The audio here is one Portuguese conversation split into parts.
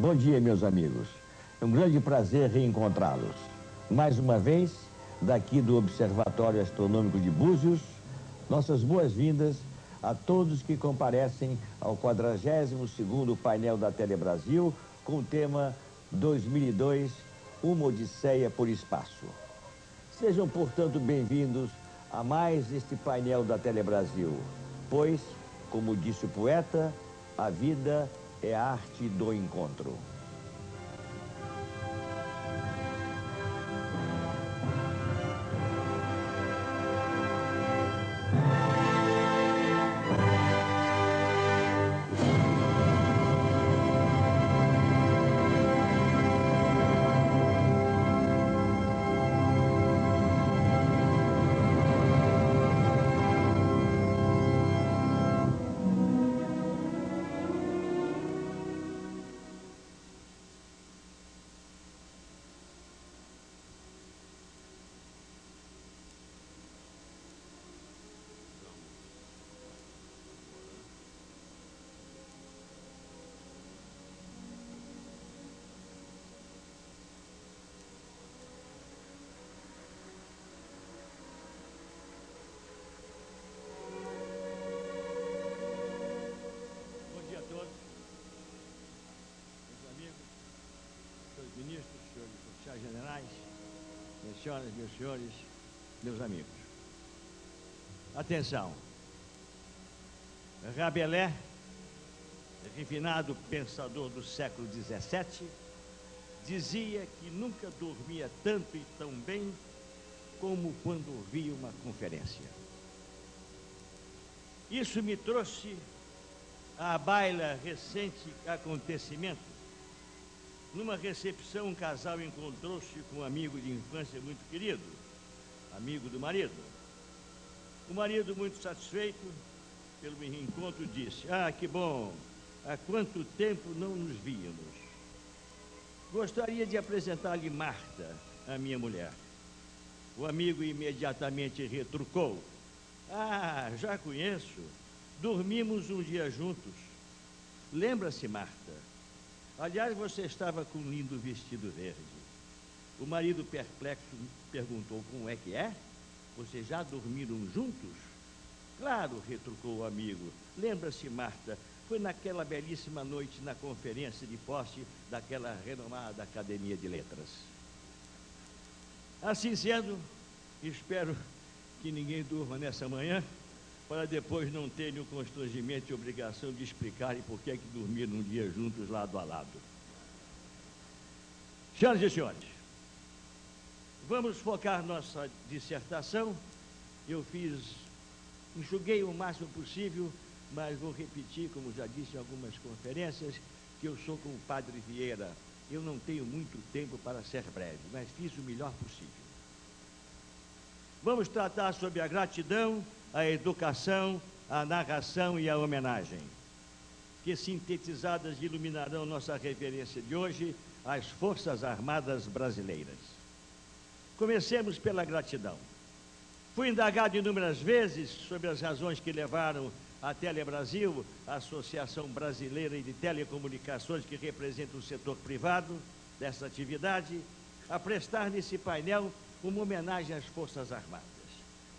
Bom dia, meus amigos. É um grande prazer reencontrá-los. Mais uma vez, daqui do Observatório Astronômico de Búzios, nossas boas-vindas a todos que comparecem ao 42º painel da Telebrasil com o tema 2002, Uma Odisseia por Espaço. Sejam, portanto, bem-vindos a mais este painel da Telebrasil, pois, como disse o poeta, a vida é a arte do encontro. Ministros, senhores oficiais generais, minhas senhoras, meus senhores, meus amigos. Atenção! Rabelais, refinado pensador do século XVII, dizia que nunca dormia tanto e tão bem como quando ouvia uma conferência. Isso me trouxe à baila recente acontecimento. Numa recepção, um casal encontrou-se com um amigo de infância muito querido, amigo do marido. O marido, muito satisfeito pelo encontro, disse: "Ah, que bom! Há quanto tempo não nos víamos. Gostaria de apresentar-lhe Marta, a minha mulher." O amigo imediatamente retrucou: "Ah, já conheço. Dormimos um dia juntos. Lembra-se, Marta? Aliás, você estava com um lindo vestido verde." O marido, perplexo, perguntou: "Como é que é? Vocês já dormiram juntos?" "Claro", retrucou o amigo. "Lembra-se, Marta, foi naquela belíssima noite na conferência de posse daquela renomada Academia de Letras." Assim sendo, espero que ninguém durma nessa manhã, para depois não terem o constrangimento e obrigação de explicarem por que é que dormiram um dia juntos, lado a lado. Senhoras e senhores, vamos focar nossa dissertação. Eu enxuguei o máximo possível, mas vou repetir, como já disse em algumas conferências, que eu sou como o Padre Vieira. Eu não tenho muito tempo para ser breve, mas fiz o melhor possível. Vamos tratar sobre a gratidão, a educação, a narração e a homenagem, que sintetizadas iluminarão nossa referência de hoje, às Forças Armadas Brasileiras. Comecemos pela gratidão. Fui indagado inúmeras vezes sobre as razões que levaram a Telebrasil, a Associação Brasileira de Telecomunicações, que representa o setor privado dessa atividade, a prestar nesse painel uma homenagem às Forças Armadas.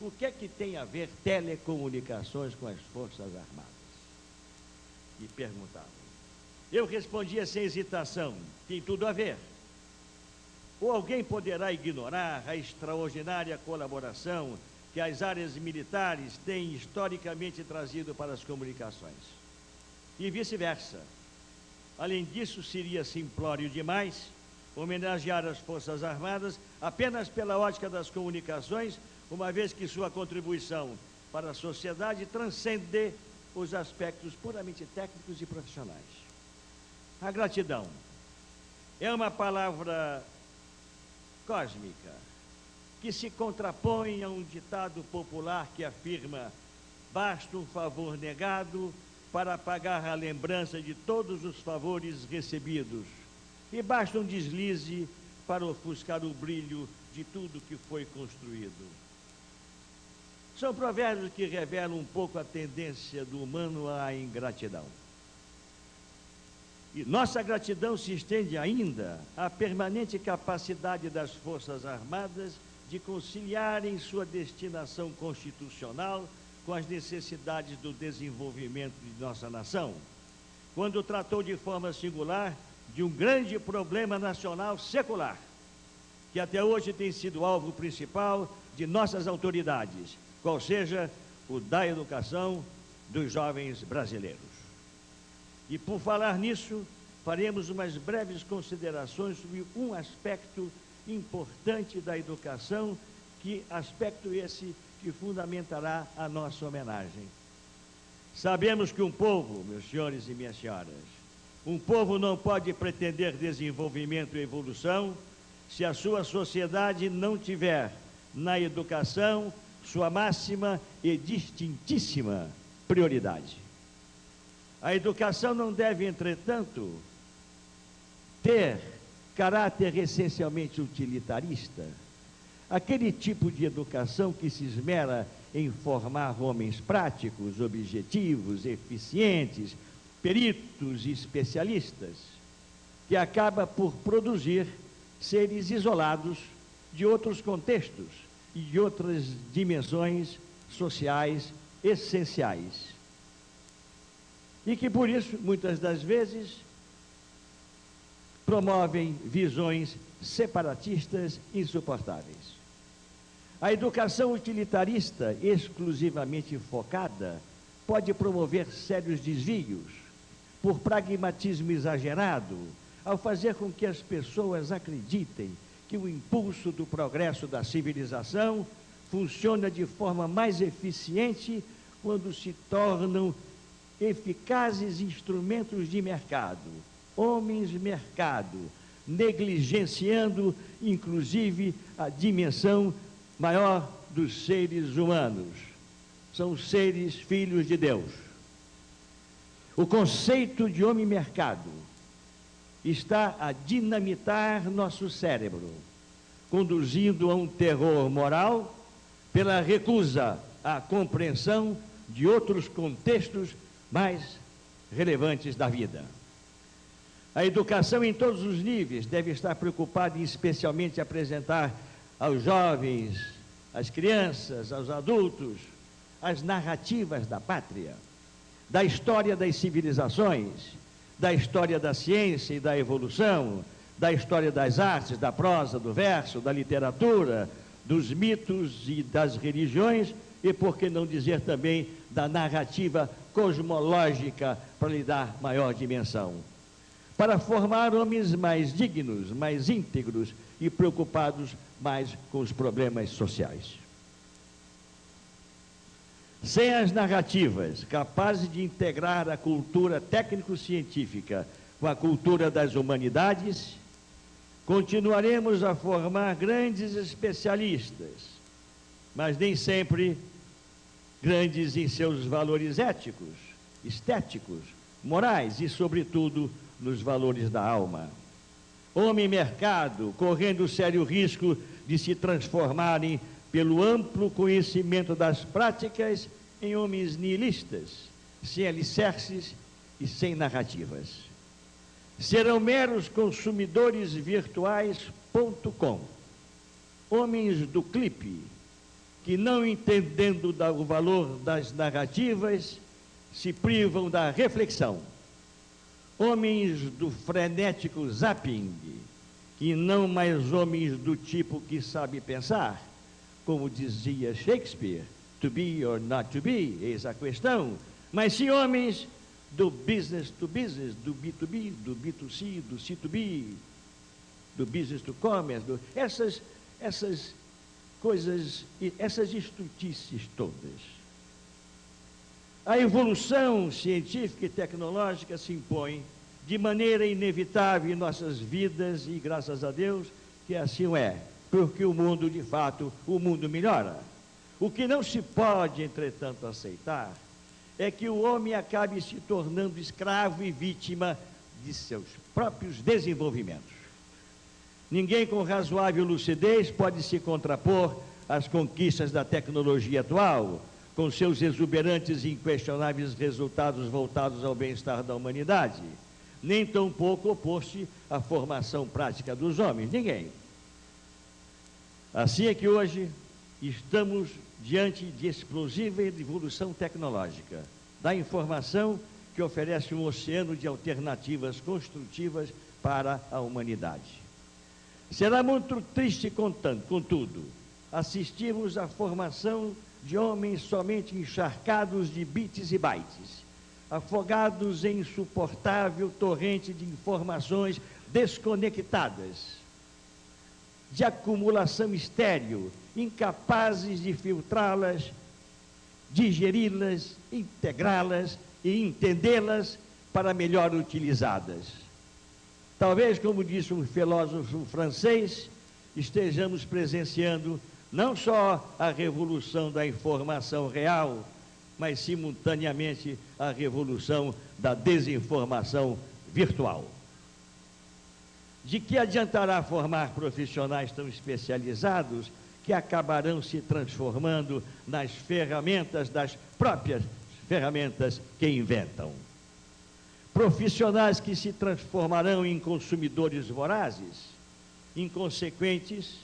O que é que tem a ver telecomunicações com as Forças Armadas? Me perguntavam. Eu respondia sem hesitação: tem tudo a ver. Ou alguém poderá ignorar a extraordinária colaboração que as áreas militares têm historicamente trazido para as comunicações? E vice-versa. Além disso, seria simplório demais homenagear as Forças Armadas apenas pela ótica das comunicações, uma vez que sua contribuição para a sociedade transcende os aspectos puramente técnicos e profissionais. A gratidão é uma palavra cósmica que se contrapõe a um ditado popular que afirma: basta um favor negado para apagar a lembrança de todos os favores recebidos, e basta um deslize para ofuscar o brilho de tudo que foi construído. São provérbios que revelam um pouco a tendência do humano à ingratidão. E nossa gratidão se estende ainda à permanente capacidade das Forças Armadas de conciliarem sua destinação constitucional com as necessidades do desenvolvimento de nossa nação, quando tratou de forma singular de um grande problema nacional secular, que até hoje tem sido alvo principal de nossas autoridades, qual seja o da educação dos jovens brasileiros. E por falar nisso, faremos umas breves considerações sobre um aspecto importante da educação, que aspecto esse que fundamentará a nossa homenagem. Sabemos que um povo, meus senhores e minhas senhoras, um povo não pode pretender desenvolvimento e evolução se a sua sociedade não tiver na educação sua máxima e distintíssima prioridade. A educação não deve, entretanto, ter caráter essencialmente utilitarista, aquele tipo de educação que se esmera em formar homens práticos, objetivos, eficientes, peritos e especialistas, que acaba por produzir seres isolados de outros contextos e de outras dimensões sociais essenciais. E que, por isso, muitas das vezes, promovem visões separatistas insuportáveis. A educação utilitarista, exclusivamente focada, pode promover sérios desvios, por pragmatismo exagerado, ao fazer com que as pessoas acreditem que o impulso do progresso da civilização funciona de forma mais eficiente quando se tornam eficazes instrumentos de mercado, homens-mercado, negligenciando, inclusive, a dimensão maior dos seres humanos. São seres filhos de Deus. O conceito de homem-mercado está a dinamitar nosso cérebro, conduzindo a um terror moral pela recusa à compreensão de outros contextos mais relevantes da vida. A educação em todos os níveis deve estar preocupada em especialmente apresentar aos jovens, às crianças, aos adultos, as narrativas da pátria, da história das civilizações, da história da ciência e da evolução, da história das artes, da prosa, do verso, da literatura, dos mitos e das religiões, e por que não dizer também da narrativa cosmológica para lhe dar maior dimensão, para formar homens mais dignos, mais íntegros e preocupados mais com os problemas sociais. Sem as narrativas capazes de integrar a cultura técnico-científica com a cultura das humanidades, continuaremos a formar grandes especialistas, mas nem sempre grandes em seus valores éticos, estéticos, morais e, sobretudo, nos valores da alma. Homem-mercado, correndo sério risco de se transformarem pelo amplo conhecimento das práticas em homens nihilistas, sem alicerces e sem narrativas. Serão meros consumidores virtuais.com, homens do clipe, que não entendendo o valor das narrativas, se privam da reflexão. Homens do frenético zapping, que não mais homens do tipo que sabe pensar, como dizia Shakespeare, to be or not to be, eis a questão, mas sim homens do business to business, do B2B, do B2C, do C2B, do business to commerce, essas coisas, essas estultices todas. A evolução científica e tecnológica se impõe de maneira inevitável em nossas vidas e graças a Deus que assim é, porque o mundo, de fato, o mundo melhora. O que não se pode, entretanto, aceitar é que o homem acabe se tornando escravo e vítima de seus próprios desenvolvimentos. Ninguém com razoável lucidez pode se contrapor às conquistas da tecnologia atual, com seus exuberantes e inquestionáveis resultados voltados ao bem-estar da humanidade. nem tampouco opôs-se à formação prática dos homens, ninguém. Assim é que hoje estamos diante de explosiva evolução tecnológica da informação que oferece um oceano de alternativas construtivas para a humanidade. Será muito triste, contudo, assistirmos à formação de homens somente encharcados de bits e bytes, afogados em insuportável torrente de informações desconectadas, de acumulação estéril, incapazes de filtrá-las, digeri-las, integrá-las e entendê-las para melhor utilizadas. Talvez, como disse um filósofo francês, estejamos presenciando não só a revolução da informação real, mas simultaneamente a revolução da desinformação virtual. De que adiantará formar profissionais tão especializados que acabarão se transformando nas ferramentas das próprias ferramentas que inventam? Profissionais que se transformarão em consumidores vorazes, inconsequentes,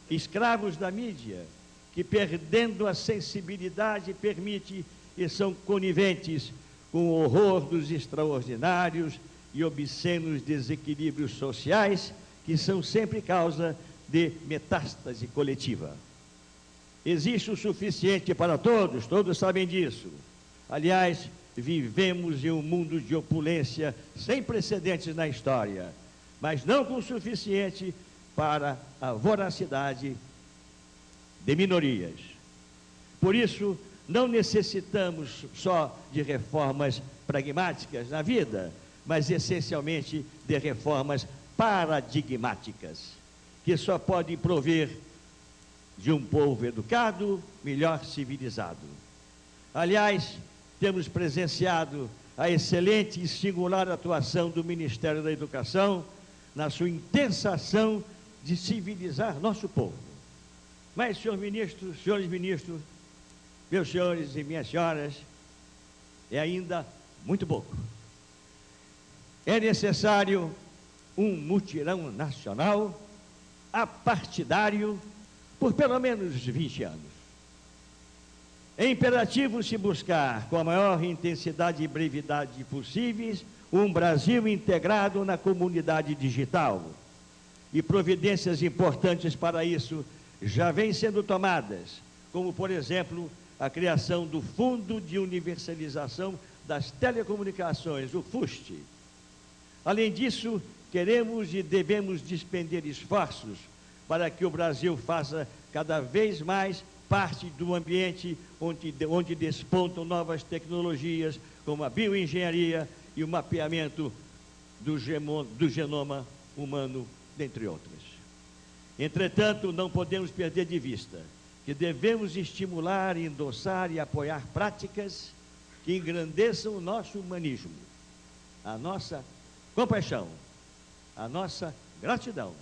escravos da mídia, que perdendo a sensibilidade permite e são coniventes com o horror dos extraordinários e obscenos desequilíbrios sociais que são sempre causa de metástase coletiva. Existe o suficiente para todos, todos sabem disso. Aliás, vivemos em um mundo de opulência sem precedentes na história, mas não com o suficiente para a voracidade de minorias. Por isso, não necessitamos só de reformas pragmáticas na vida, mas essencialmente de reformas paradigmáticas, que só podem prover de um povo educado, melhor civilizado. Aliás, temos presenciado a excelente e singular atuação do Ministério da Educação na sua intensa ação de civilizar nosso povo. Mas, senhores ministros, meus senhores e minhas senhoras, é ainda muito pouco. É necessário um mutirão nacional apartidário por pelo menos 20 anos. É imperativo se buscar, com a maior intensidade e brevidade possíveis, um Brasil integrado na comunidade digital. E providências importantes para isso já vêm sendo tomadas, como, por exemplo, a criação do Fundo de Universalização das Telecomunicações, o FUST. Além disso, queremos e devemos despender esforços para que o Brasil faça cada vez mais parte do ambiente onde despontam novas tecnologias, como a bioengenharia e o mapeamento do genoma humano, dentre outras. Entretanto, não podemos perder de vista que devemos estimular, endossar e apoiar práticas que engrandeçam o nosso humanismo, a nossa compaixão, a nossa gratidão,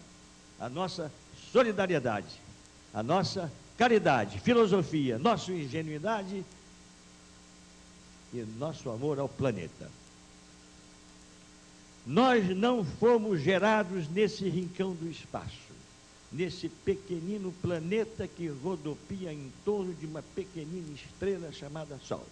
a nossa solidariedade, a nossa caridade, filosofia, nossa ingenuidade e nosso amor ao planeta. Nós não fomos gerados nesse rincão do espaço, nesse pequenino planeta que rodopia em torno de uma pequenina estrela chamada Sol.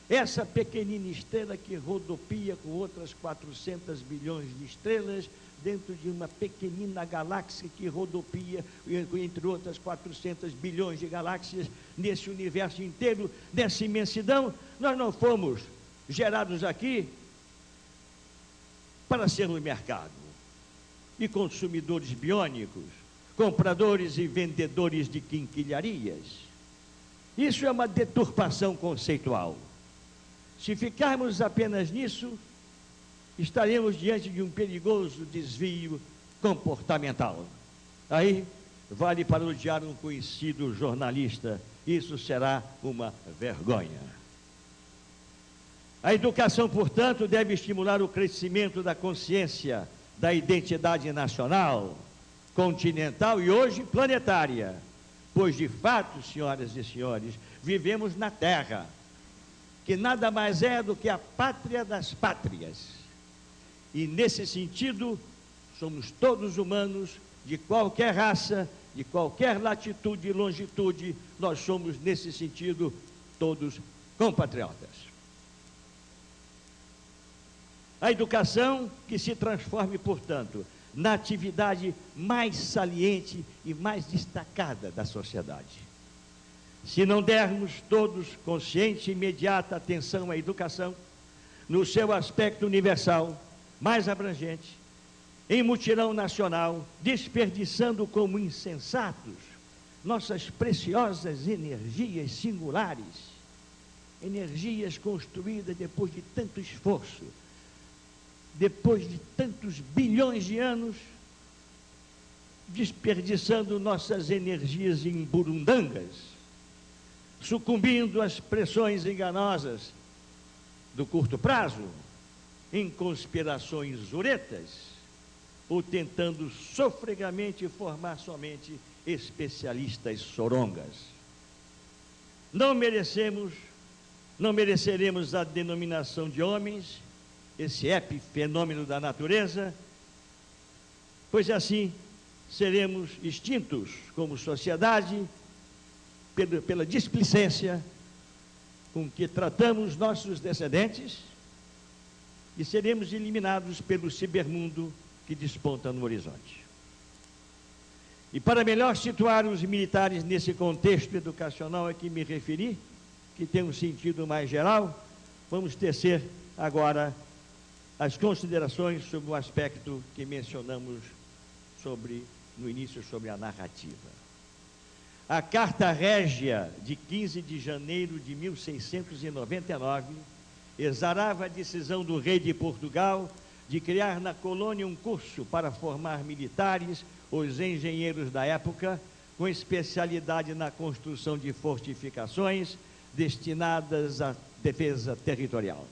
Essa pequenina estrela que rodopia com outras 400 bilhões de estrelas dentro de uma pequenina galáxia que rodopia, entre outras 400 bilhões de galáxias, nesse universo inteiro, nessa imensidão. Nós não fomos gerados aqui para sermos mercado e consumidores biônicos, compradores e vendedores de quinquilharias. Isso é uma deturpação conceitual. Se ficarmos apenas nisso, estaremos diante de um perigoso desvio comportamental. Aí, vale parodiar um conhecido jornalista, isso será uma vergonha. A educação, portanto, deve estimular o crescimento da consciência, da identidade nacional, continental e hoje planetária, pois de fato, senhoras e senhores, vivemos na Terra, que nada mais é do que a pátria das pátrias. E, nesse sentido, somos todos humanos, de qualquer raça, de qualquer latitude e longitude, nós somos, nesse sentido, todos compatriotas. A educação que se transforme, portanto, na atividade mais saliente e mais destacada da sociedade. Se não dermos todos consciente e imediata atenção à educação, no seu aspecto universal, mais abrangente, em mutirão nacional, desperdiçando como insensatos nossas preciosas energias singulares, energias construídas depois de tanto esforço, depois de tantos bilhões de anos, desperdiçando nossas energias em burundangas, sucumbindo às pressões enganosas do curto prazo, em conspirações zuretas, ou tentando sofregamente formar somente especialistas sorongas. Não mereceremos a denominação de homens, esse epifenômeno da natureza, pois assim seremos extintos como sociedade pela displicência com que tratamos nossos descendentes e seremos eliminados pelo cibermundo que desponta no horizonte. E para melhor situar os militares nesse contexto educacional a que me referi, que tem um sentido mais geral, vamos tecer agora as considerações sobre o aspecto que mencionamos no início sobre a narrativa. A Carta Régia de 15 de janeiro de 1699 exarava a decisão do rei de Portugal de criar na colônia um curso para formar militares, os engenheiros da época, com especialidade na construção de fortificações destinadas à defesa territorial.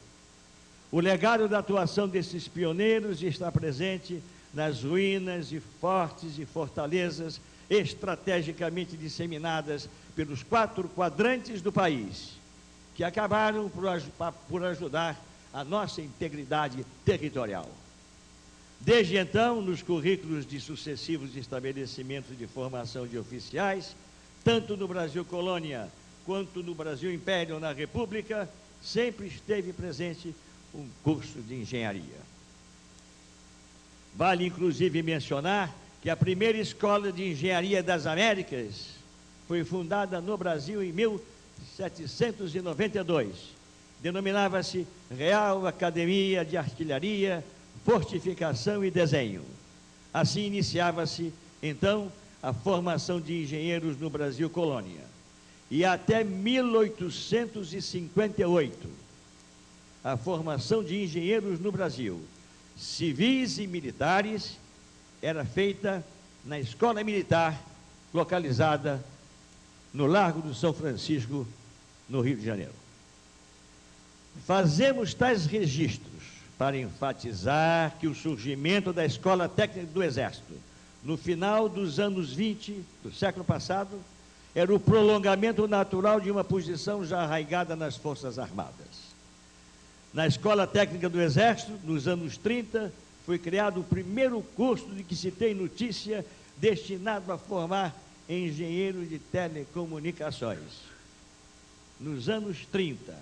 O legado da atuação desses pioneiros está presente nas ruínas e fortes e fortalezas estrategicamente disseminadas pelos 4 quadrantes do país, que acabaram por ajudar a nossa integridade territorial. Desde então, nos currículos de sucessivos estabelecimentos de formação de oficiais, tanto no Brasil Colônia quanto no Brasil Império ou na República, sempre esteve presente um curso de engenharia. Vale, inclusive, mencionar que a primeira escola de engenharia das Américas foi fundada no Brasil em 1792. Denominava-se Real Academia de Artilharia, Fortificação e Desenho. Assim iniciava-se, então, a formação de engenheiros no Brasil Colônia. E até 1858, a formação de engenheiros no Brasil, civis e militares, era feita na Escola Militar, localizada no Largo do São Francisco, no Rio de Janeiro. Fazemos tais registros para enfatizar que o surgimento da Escola Técnica do Exército, no final dos anos 20 do século passado, era o prolongamento natural de uma posição já arraigada nas Forças Armadas. Na Escola Técnica do Exército, nos anos 30, foi criado o primeiro curso de que se tem notícia destinado a formar engenheiros de telecomunicações. Nos anos 30,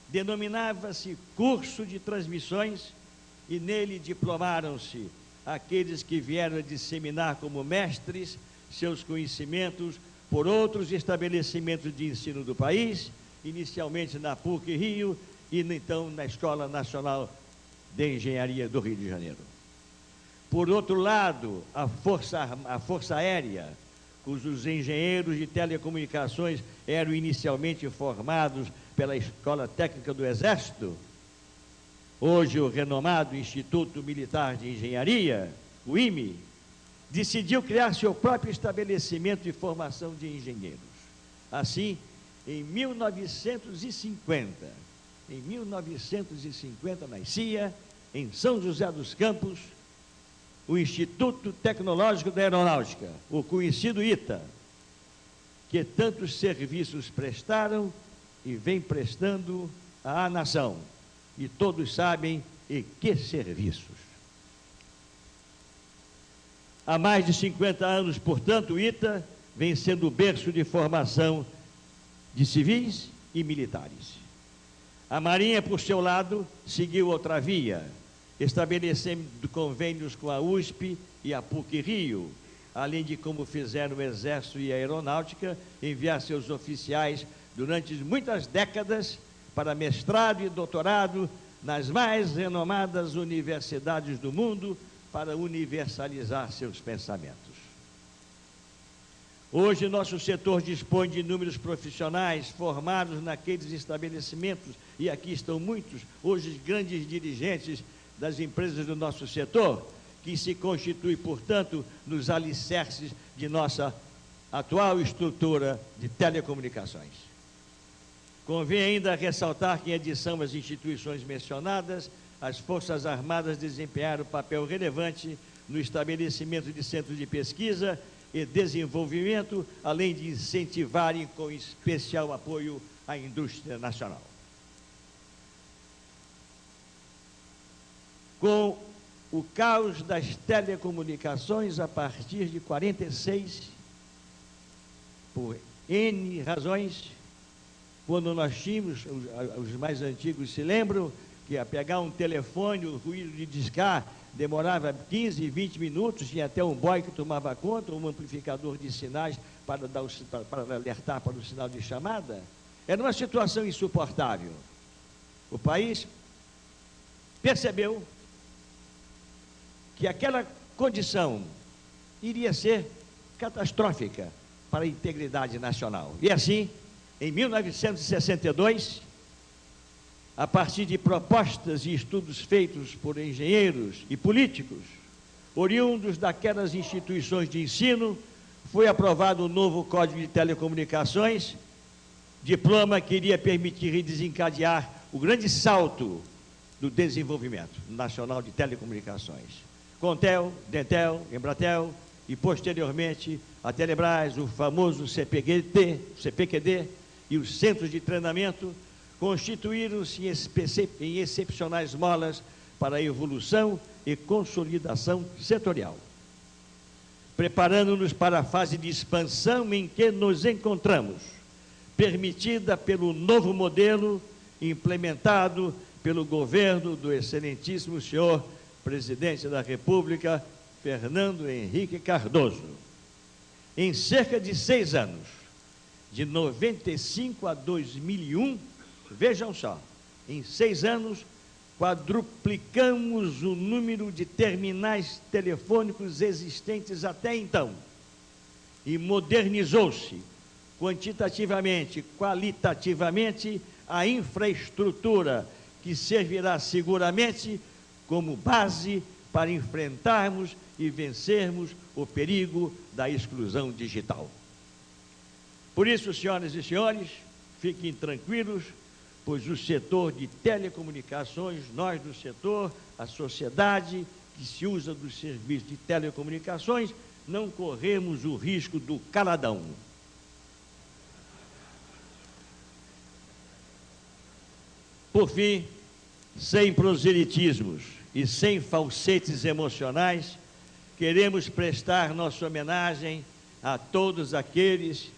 denominava-se curso de transmissões e nele diplomaram-se aqueles que vieram a disseminar como mestres seus conhecimentos por outros estabelecimentos de ensino do país, inicialmente na PUC Rio e então na Escola Nacional de Engenharia do Rio de Janeiro. Por outro lado, a Força Aérea, cujos engenheiros de telecomunicações eram inicialmente formados pela Escola Técnica do Exército, hoje o renomado Instituto Militar de Engenharia, o IME, decidiu criar seu próprio estabelecimento de formação de engenheiros. Assim, em 1950, nascia, em São José dos Campos, o Instituto Tecnológico da Aeronáutica, o conhecido ITA, que tantos serviços prestaram e vem prestando à nação. E todos sabem e que serviços. Há mais de 50 anos, portanto, o ITA vem sendo o berço de formação de civis e militares. A Marinha, por seu lado, seguiu outra via, estabelecendo convênios com a USP e a PUC-Rio, além de, como fizeram o Exército e a Aeronáutica, enviar seus oficiais durante muitas décadas para mestrado e doutorado nas mais renomadas universidades do mundo para universalizar seus pensamentos. Hoje, nosso setor dispõe de inúmeros profissionais formados naqueles estabelecimentos, e aqui estão muitos, hoje grandes dirigentes das empresas do nosso setor, que se constitui, portanto, nos alicerces de nossa atual estrutura de telecomunicações. Convém ainda ressaltar que, em adição às instituições mencionadas, as Forças Armadas desempenharam papel relevante no estabelecimento de centros de pesquisa e desenvolvimento, além de incentivarem com especial apoio à indústria nacional. Com o caos das telecomunicações a partir de 46, por N razões, quando nós tínhamos, os mais antigos se lembram, que a pegar um telefone, o ruído de discar, demorava 15, 20 minutos, tinha até um boy que tomava conta, um amplificador de sinais para alertar para o sinal de chamada. Era uma situação insuportável. O país percebeu que aquela condição iria ser catastrófica para a integridade nacional. E assim, em 1962, a partir de propostas e estudos feitos por engenheiros e políticos, oriundos daquelas instituições de ensino, foi aprovado o novo Código de Telecomunicações, diploma que iria permitir desencadear o grande salto do desenvolvimento nacional de telecomunicações. Contel, Dentel, Embratel e, posteriormente, a Telebrás, o famoso CPQD e os centros de treinamento constituíram-se em excepcionais molas para a evolução e consolidação setorial, preparando-nos para a fase de expansão em que nos encontramos, permitida pelo novo modelo implementado pelo governo do excelentíssimo senhor Presidente da República, Fernando Henrique Cardoso. Em cerca de 6 anos, de 95 a 2001, vejam só, em 6 anos, quadruplicamos o número de terminais telefônicos existentes até então e modernizou-se quantitativamente, qualitativamente, a infraestrutura que servirá seguramente como base para enfrentarmos e vencermos o perigo da exclusão digital. Por isso, senhoras e senhores, fiquem tranquilos, pois o setor de telecomunicações, nós do setor, a sociedade que se usa dos serviços de telecomunicações, não corremos o risco do caladão. Por fim, sem proselitismos e sem falsetes emocionais, queremos prestar nossa homenagem a todos aqueles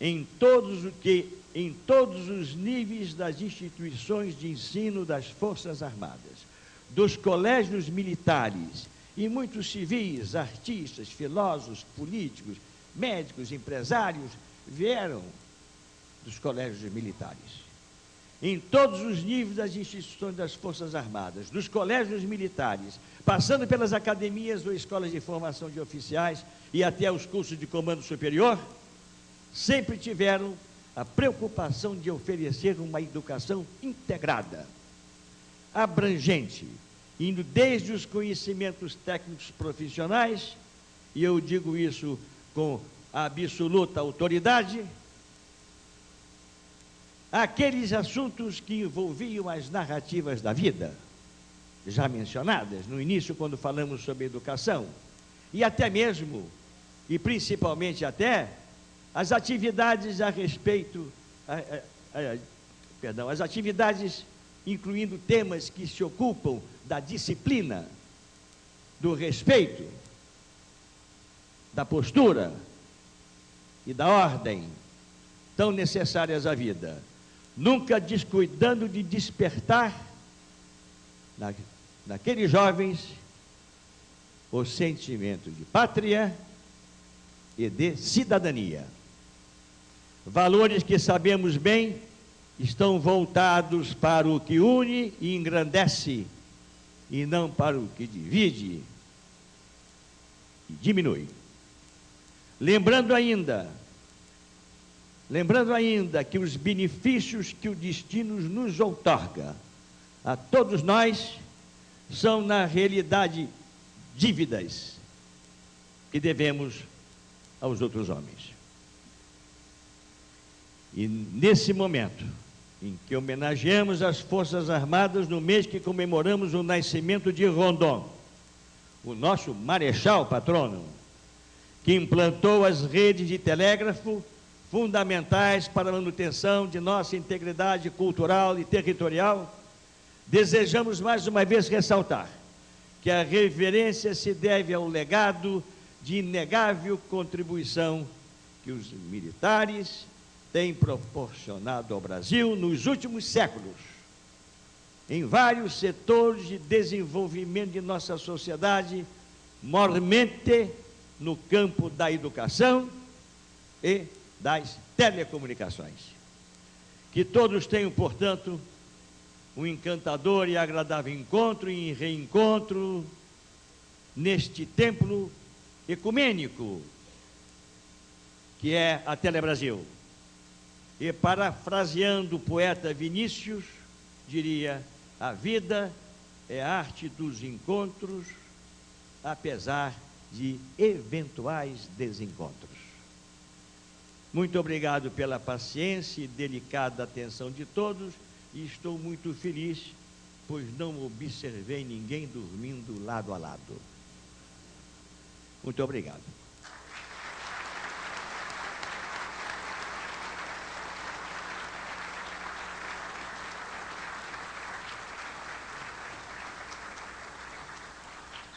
em todos os níveis das instituições de ensino das Forças Armadas, dos colégios militares e muitos civis, artistas, filósofos, políticos, médicos, empresários, vieram dos colégios militares. Em todos os níveis das instituições das Forças Armadas, dos colégios militares, passando pelas academias ou escolas de formação de oficiais e até os cursos de comando superior, sempre tiveram a preocupação de oferecer uma educação integrada, abrangente, indo desde os conhecimentos técnicos profissionais, e eu digo isso com absoluta autoridade, aqueles assuntos que envolviam as narrativas da vida, já mencionadas no início, quando falamos sobre educação, e até mesmo, e principalmente até, as atividades a respeito, as atividades incluindo temas que se ocupam da disciplina, do respeito da postura e da ordem tão necessárias à vida, nunca descuidando de despertar naqueles jovens o sentimento de pátria e de cidadania. Valores que sabemos bem estão voltados para o que une e engrandece e não para o que divide e diminui. Lembrando ainda que os benefícios que o destino nos outorga a todos nós são, na realidade, dívidas que devemos aos outros homens. E nesse momento em que homenageamos as Forças Armadas no mês que comemoramos o nascimento de Rondon, o nosso marechal patrono, que implantou as redes de telégrafo fundamentais para a manutenção de nossa integridade cultural e territorial, desejamos mais uma vez ressaltar que a reverência se deve ao legado de inegável contribuição que os militares têm proporcionado ao Brasil nos últimos séculos, em vários setores de desenvolvimento de nossa sociedade, maiormente no campo da educação e das telecomunicações. Que todos tenham, portanto, um encantador e agradável encontro e reencontro neste templo ecumênico que é a Telebrasil. E parafraseando o poeta Vinícius, diria: a vida é a arte dos encontros, apesar de eventuais desencontros. Muito obrigado pela paciência e delicada atenção de todos, e estou muito feliz, pois não observei ninguém dormindo lado a lado. Muito obrigado.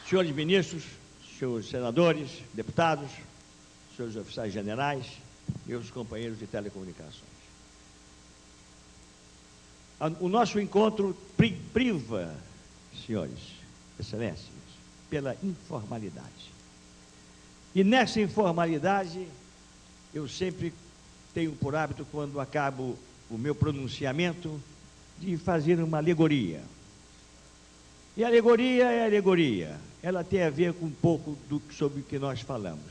Senhores ministros, senhores senadores, deputados, senhores oficiais generais, meus companheiros de telecomunicações. O nosso encontro priva, senhores, excelências, pela informalidade. E nessa informalidade, eu sempre tenho por hábito, quando acabo o meu pronunciamento, de fazer uma alegoria. E a alegoria é alegoria. Ela tem a ver com um pouco sobre o que nós falamos.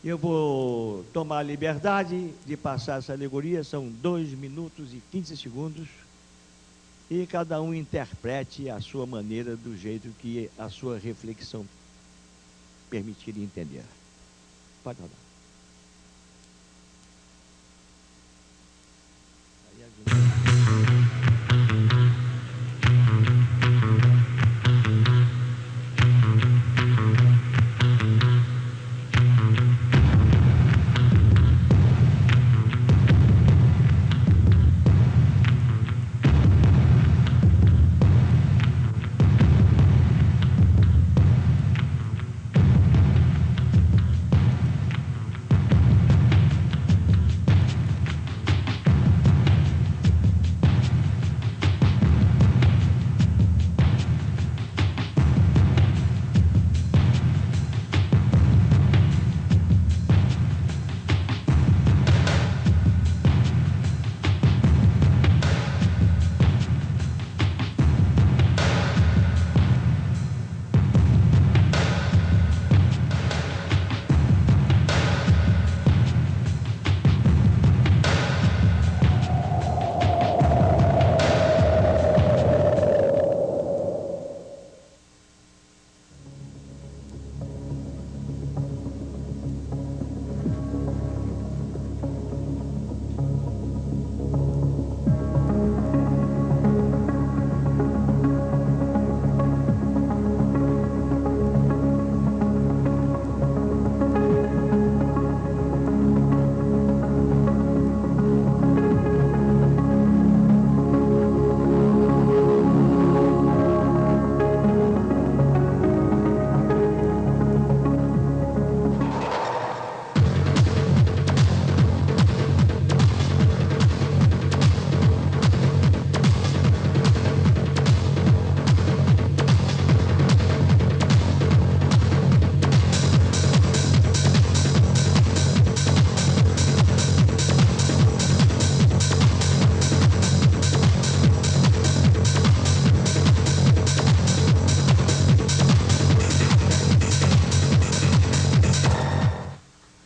Eu vou tomar a liberdade de passar essa alegoria, são 2 minutos e 15 segundos, e cada um interprete a sua maneira, do jeito que a sua reflexão permitir entender. Pode rodar.